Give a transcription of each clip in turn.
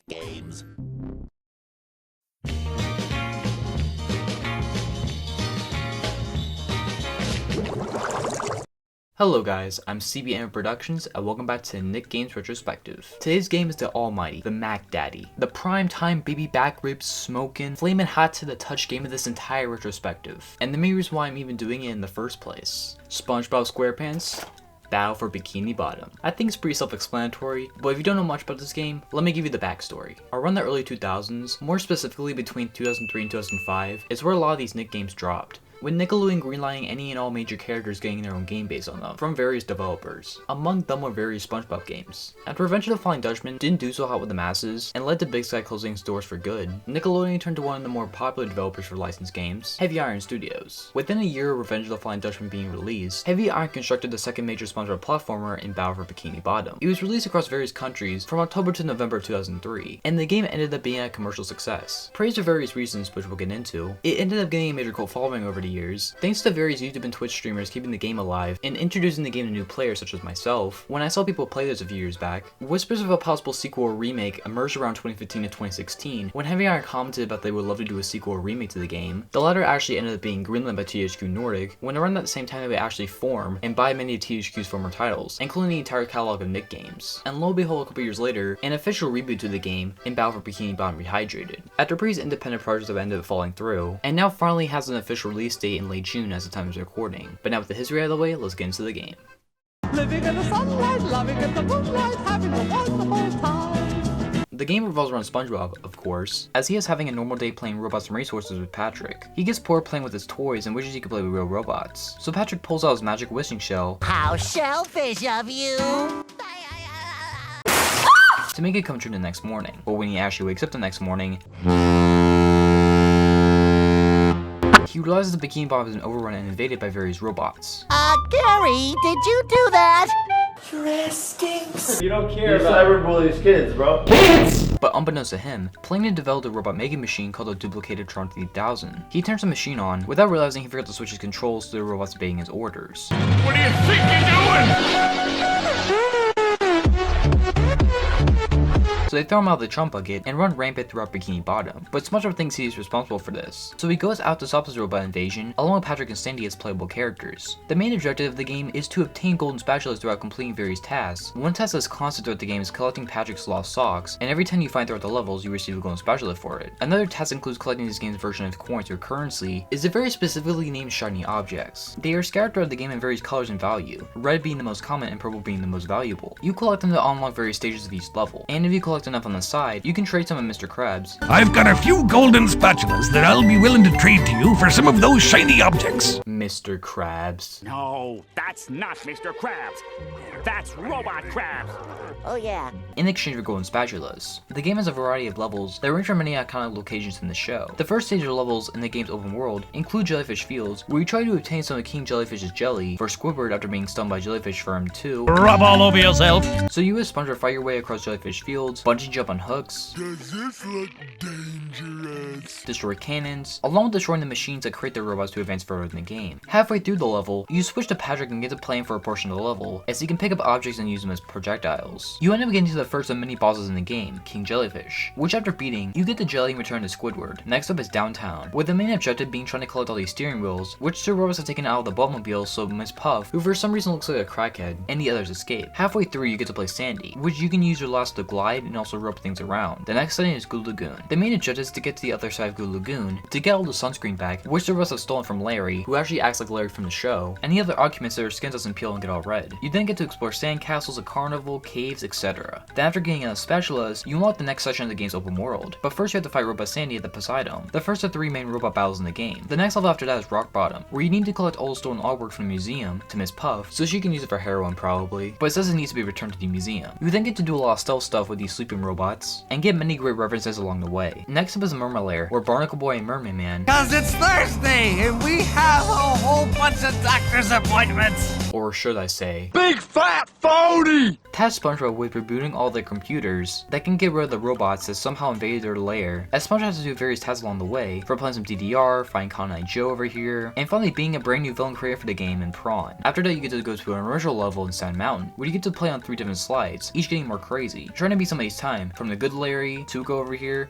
Games. Hello guys, I'm CBMF Productions and welcome back to Nick Games Retrospective. Today's game is the almighty, the Mac Daddy, the prime time baby back ribs smoking, flamin' hot to the touch game of this entire retrospective. And the main reason why I'm even doing it in the first place. SpongeBob SquarePants, Battle for Bikini Bottom. I think it's pretty self-explanatory, but if you don't know much about this game, let me give you the backstory. Around the early 2000s, more specifically between 2003 and 2005, is where a lot of these Nick games dropped, with Nickelodeon greenlighting any and all major characters getting their own game based on them, from various developers. Among them were various SpongeBob games. After Revenge of the Flying Dutchman didn't do so hot with the masses, and led to Big Sky closing its doors for good, Nickelodeon turned to one of the more popular developers for licensed games, Heavy Iron Studios. Within a year of Revenge of the Flying Dutchman being released, Heavy Iron constructed the second major SpongeBob platformer in Battle for Bikini Bottom. It was released across various countries from October to November of 2003, and the game ended up being a commercial success. Praised for various reasons, which we'll get into, it ended up getting a major cult following over the years, thanks to various YouTube and Twitch streamers keeping the game alive and introducing the game to new players such as myself. When I saw people play this a few years back, whispers of a possible sequel or remake emerged around 2015 to 2016 when Heavy Iron commented about they would love to do a sequel or remake to the game. The latter actually ended up being greenlit by THQ Nordic when around that same time they would actually form and buy many of THQ's former titles, including the entire catalog of Nick games. And lo and behold, a couple years later, an official reboot to the game in Battle for Bikini Bottom Rehydrated. After previous independent projects have ended up falling through, and now finally has an official release date in late June as the time of recording. But now with the history out of the way, let's get into the game. Living in the sunlight, loving in the moonlight, having a wonderful time. The game revolves around SpongeBob, of course, as he is having a normal day playing robots and resources with Patrick. He gets bored playing with his toys and wishes he could play with real robots. So Patrick pulls out his magic wishing shell. How selfish of you! To make it come true the next morning. But when he actually wakes up the next morning, he realizes the Bikini Bottom has been overrun and invaded by various robots. Gary, did you do that? You don't care about cyberbullies kids, bro. But unbeknownst to him, Plankton developed a robot mega machine called a duplicated Tron 3000. He turns the machine on, without realizing he forgot to switch his controls to the robot's obeying his orders. What do you think you're doing? So they throw him out of the Trump bucket and run rampant throughout Bikini Bottom, but SpongeBob thinks he is responsible for this. So he goes out to stop this robot invasion, along with Patrick and Sandy as playable characters. The main objective of the game is to obtain golden spatulas throughout completing various tasks. One task that's constant throughout the game is collecting Patrick's lost socks, and every 10 you find throughout the levels, you receive a golden spatula for it. Another task includes collecting this game's version of coins or currency, is the very specifically named shiny objects. They are scattered throughout the game in various colors and value, red being the most common and purple being the most valuable. You collect them to unlock various stages of each level, and if you collect enough on the side, you can trade some of Mr. Krabs. I've got a few golden spatulas that I'll be willing to trade to you for some of those shiny objects. Mr. Krabs. No, that's not Mr. Krabs. That's Robot Krabs. Oh yeah. In exchange for golden spatulas. The game has a variety of levels that range from many iconic locations in the show. The first stage of levels in the game's open world include Jellyfish Fields, where you try to obtain some of King Jellyfish's jelly for Squidward after being stung by Jellyfish for him too. Rub all over yourself. So you as SpongeBob fight your way across Jellyfish Fields, bungee jump on hooks, Does this look dangerous? destroy cannons, along with destroying the machines that create the robots to advance further in the game. Halfway through the level, you switch to Patrick and get to playing for a portion of the level, as he can pick up objects and use them as projectiles. You end up getting to the first of many bosses in the game, King Jellyfish, which after beating, you get the jelly and return to Squidward. Next up is Downtown, with the main objective being trying to collect all these steering wheels, which the robots have taken out of the Buttmobile so Miss Puff, who for some reason looks like a crackhead, and the others escape. Halfway through, you get to play Sandy, which you can use your last to glide and also rope things around. The next setting is Goo Lagoon. The main objective is to get to the other side of Goo Lagoon to get all the sunscreen back, which the robots have stolen from Larry, who actually acts like Larry from the show, and the other occupants that their skin doesn't peel and get all red. You then get to explore sandcastles, a carnival, caves, etc. Then after getting enough spatulas, you unlock the next section of the game's open world, but first you have to fight Robot Sandy at the Poseidon, the first of 3 main robot battles in the game. The next level after that is Rock Bottom, where you need to collect all the stolen artwork from the museum to Miss Puff, so she can use it for heroin probably, but it says it needs to be returned to the museum. You then get to do a lot of stealth stuff with these sleeping robots, and get many great references along the way. Next up is Mermaid Lair, where Barnacle Boy and Mermaid Man, Cause it's Thursday and we have a whole bunch of doctor's appointments. or should I say, Big fat phony! tasked SpongeBob with rebooting all their computers that can get rid of the robots that somehow invaded their lair, as SpongeBob has to do various tasks along the way, from playing some DDR, finding Cotton Eye Joe over here, and finally being a brand new villain created for the game in Prawn. After that, you get to go to an original level in Sand Mountain, where you get to play on 3 different slides, each getting more crazy, trying to beat somebody's time, from the good Larry, Tuco over here,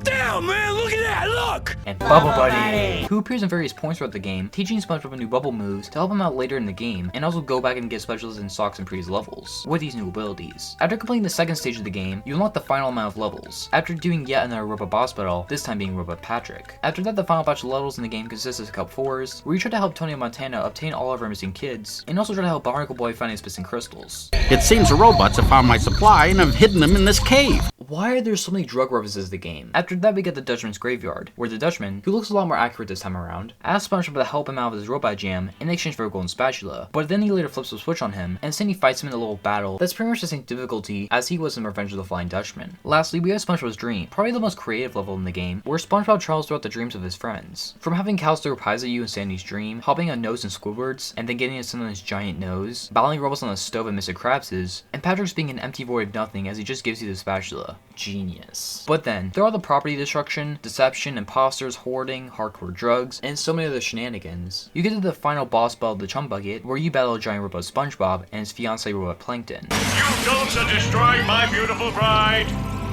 Damn, man, look at that, look! and Bubble Buddy, who appears in various points throughout the game, teaching SpongeBob new bubble moves to help him out later in the game, and also go back and get specials in socks in previous levels, with these new abilities. After completing the second stage of the game, you unlock the final amount of levels, after doing yet another robot boss battle, this time being Robot Patrick. After that, the final batch of levels in the game consists of Cup 4s, where you try to help Tony and Montana obtain all of our missing kids, and also try to help Barnacle Boy find his missing crystals. It seems the robots have found my supply and have hidden them in this cave. Why are there so many drug references in the game? After that, we get the Dutchman's Graveyard, where the Dutchman, who looks a lot more accurate this time around, asks SpongeBob to help him out with his robot jam in exchange for a golden spatula, but then he later flips a switch on him, and Cindy fights him in a little battle that's pretty much the same difficulty as he was in Revenge of the Flying Dutchman. Lastly, we have SpongeBob's Dream, probably the most creative level in the game, where SpongeBob travels throughout the dreams of his friends. From having cows throw pies at you in Sandy's dream, hopping on Nose and Squidward's, and then getting a sun on his giant nose, battling robots on the stove at Mr. Krabs's, and Patrick's being an empty void of nothing as he just gives you the spatula. Genius. But then, through all the property destruction, deception, imposters, hoarding, hardcore drugs, and so many other shenanigans, you get to the final boss battle of the Chum Bucket, where you battle a giant robot SpongeBob and his fiancée robot Plankton. You don'ts are destroying my beautiful bride.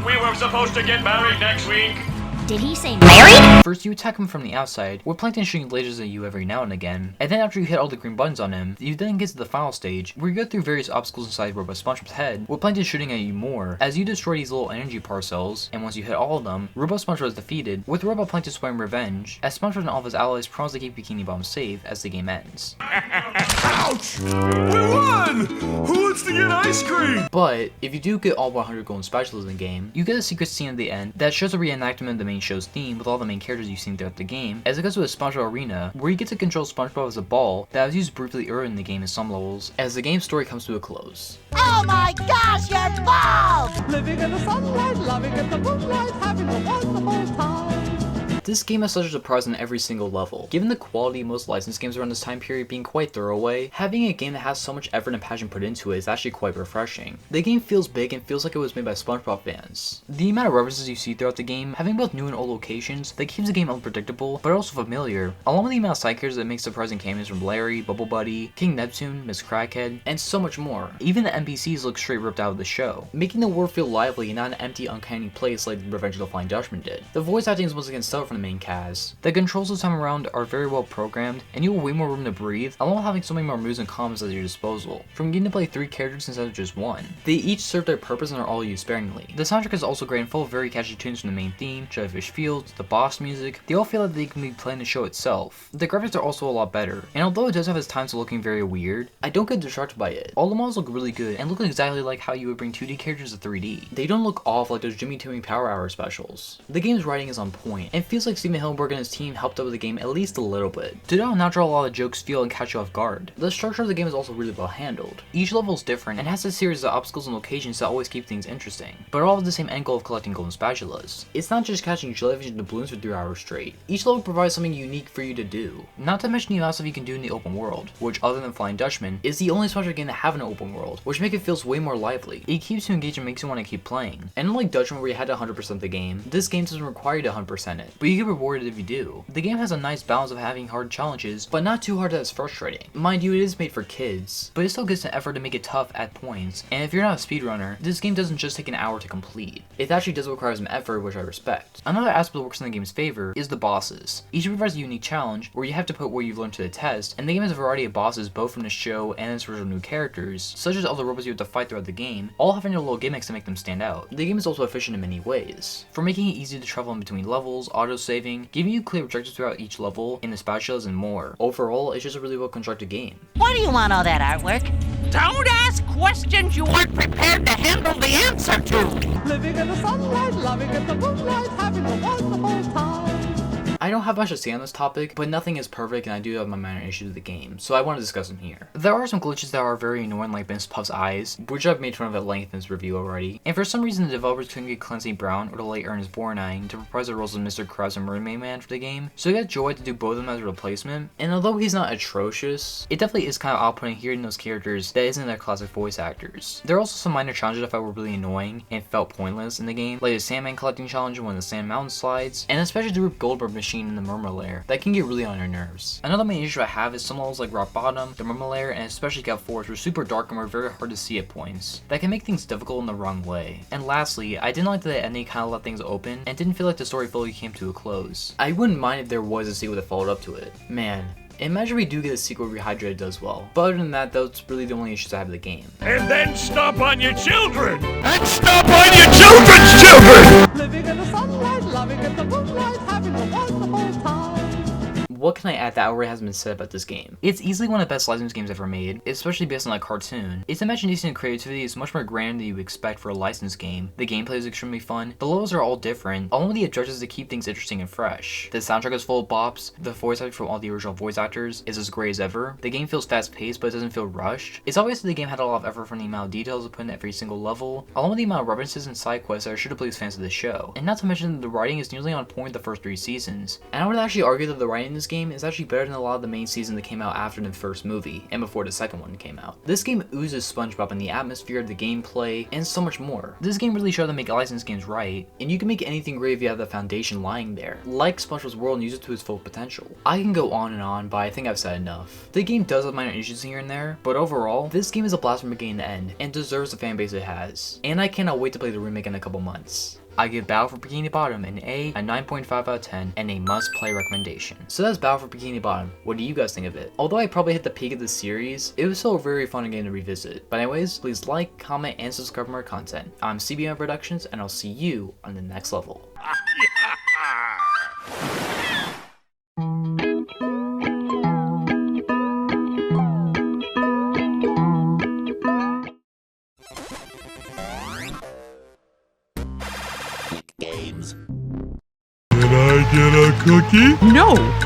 We were supposed to get married next week. Did he say married? First, you attack him from the outside, with Plankton shooting lasers at you every now and again, and then after you hit all the green buttons on him, you then get to the final stage, where you go through various obstacles inside Robot SpongeBob's head, with Plankton shooting at you more, as you destroy these little energy parcels, and once you hit all of them, Robot SpongeBob is defeated, with Robot Plankton swearing revenge, as SpongeBob and all of his allies promise to keep Bikini Bottom safe as the game ends. Ouch! We won! Who wants to get ice cream? But, if you do get all 100 golden spatulas in the game, you get a secret scene at the end that shows a reenactment of the main show's theme with all the main characters you've seen throughout the game, as it goes to a SpongeBob arena, where you get to control SpongeBob as a ball that was used briefly earlier in the game in some levels, as the game's story comes to a close. Oh my gosh, you're bald! Living in the sunlight, loving in the moonlight, having a wonderful time. This game has such a surprise in every single level. Given the quality of most licensed games around this time period being quite throwaway, having a game that has so much effort and passion put into it is actually quite refreshing. The game feels big and feels like it was made by SpongeBob fans. The amount of references you see throughout the game, having both new and old locations, that keeps the game unpredictable, but also familiar, along with the amount of side characters that make surprising cameos from Larry, Bubble Buddy, King Neptune, Miss Crackhead, and so much more. Even the NPCs look straight ripped out of the show, making the world feel lively and not an empty, uncanny place like Revenge of the Flying Dutchman did. The voice acting is once again stellar from the main cast. The controls this time around are very well programmed, and you have way more room to breathe, along with having so many more moves and combos at your disposal, from getting to play 3 characters instead of just 1. They each serve their purpose and are all used sparingly. The soundtrack is also great and full of very catchy tunes from the main theme, Jellyfish Fields, the boss music. They all feel like they can be playing the show itself. The graphics are also a lot better, and although it does have its times of looking very weird, I don't get distracted by it. All the models look really good and look exactly like how you would bring 2D characters to 3D. They don't look off like those Jimmy Timmy Power Hour specials. The game's writing is on point, and feels like Steven Hillenburg and his team helped out with the game at least a little bit. To not draw a lot of jokes feel and catch you off guard. The structure of the game is also really well handled. Each level is different and has a series of obstacles and locations that always keep things interesting, but all with the same end goal of collecting golden spatulas. It's not just catching jellyfish into balloons for 3 hours straight. Each level provides something unique for you to do. Not to mention the amount of stuff you can do in the open world, which other than Flying Dutchman, is the only SpongeBob game that have an open world, which makes it feel way more lively. It keeps you engaged and makes you want to keep playing. And unlike Dutchman where you had to 100% the game, this game doesn't require you to 100% it, but you get rewarded if you do. The game has a nice balance of having hard challenges, but not too hard that it's frustrating. Mind you, it is made for kids, but it still gives an effort to make it tough at points, and if you're not a speedrunner, this game doesn't just take an hour to complete. It actually does require some effort, which I respect. Another aspect that works in the game's favor is the bosses. Each provides a unique challenge, where you have to put what you've learned to the test, and the game has a variety of bosses both from the show and its original new characters, such as all the robots you have to fight throughout the game, all having their little gimmicks to make them stand out. The game is also efficient in many ways, from making it easy to travel in between levels, auto-saving, giving you clear objectives throughout each level, in the spatulas and more. Overall, it's just a really well constructed game. Why do you want all that artwork? Don't ask questions you aren't prepared to handle the answer to. Living in the sunlight, loving in the moonlight, having a wonderful time. I don't have much to say on this topic, but nothing is perfect and I do have my minor issues with the game, so I want to discuss them here. There are some glitches that are very annoying, like Miss Puff's eyes, which I've made fun of at length in this review already, and for some reason the developers couldn't get Clancy Brown or the late Ernest Borgnine to reprise the roles of Mr. Krabs and Mermaid Man for the game, so I got Joy to do both of them as a replacement, and although he's not atrocious, it definitely is kind of off-putting hearing those characters that isn't their classic voice actors. There are also some minor challenges I felt were really annoying and felt pointless in the game, like the Sandman collecting challenge when the Sand Mountain slides, and especially the Rube Goldberg machine in the Murmur Lair, that can get really on your nerves. Another main issue I have is some levels like Rock Bottom, the Murmur Lair, and especially Gap Forest were super dark and were very hard to see at points. That can make things difficult in the wrong way. And lastly, I didn't like that the ending kind of left things open and didn't feel like the story fully came to a close. I wouldn't mind if there was a sequel that followed up to it. Man, imagine we do get a sequel where Rehydrated does well. But other than that, that's really the only issues I have with the game. And then stomp on your children! And stomp on your children's children! Living in the sunlight, loving in the moonlight, having a wonderful time. What can I add that already hasn't been said about this game? It's easily one of the best licensed games ever made, especially based on a cartoon. Its imagination and creativity is much more grand than you would expect for a licensed game. The gameplay is extremely fun, the levels are all different, along with the objectives to keep things interesting and fresh. The soundtrack is full of bops, the voice acting from all the original voice actors is as great as ever, the game feels fast paced but it doesn't feel rushed. It's obvious that the game had a lot of effort from the amount of details it put in every single level, along with the amount of references and side quests that are sure to please fans of the show. And not to mention that the writing is nearly on point with the first 3 seasons. And I would actually argue that the writing in this game is actually better than a lot of the main season that came out after the first movie, and before the second one came out. This game oozes SpongeBob in the atmosphere, the gameplay, and so much more. This game really showed how to make licensed games right, and you can make anything great if you have the foundation lying there, like SpongeBob's world, and use it to its full potential. I can go on and on, but I think I've said enough. The game does have minor issues here and there, but overall, this game is a blast from beginning to end, and deserves the fan base it has. And I cannot wait to play the remake in a couple months. I give Battle for Bikini Bottom an A, a 9.5 out of 10, and a must-play recommendation. So that's Battle for Bikini Bottom. What do you guys think of it? Although I probably hit the peak of the series, it was still a very fun game to revisit. But anyways, please like, comment, and subscribe for more content. I'm CBMF Productions, and I'll see you on the next level. Can I get a cookie? No!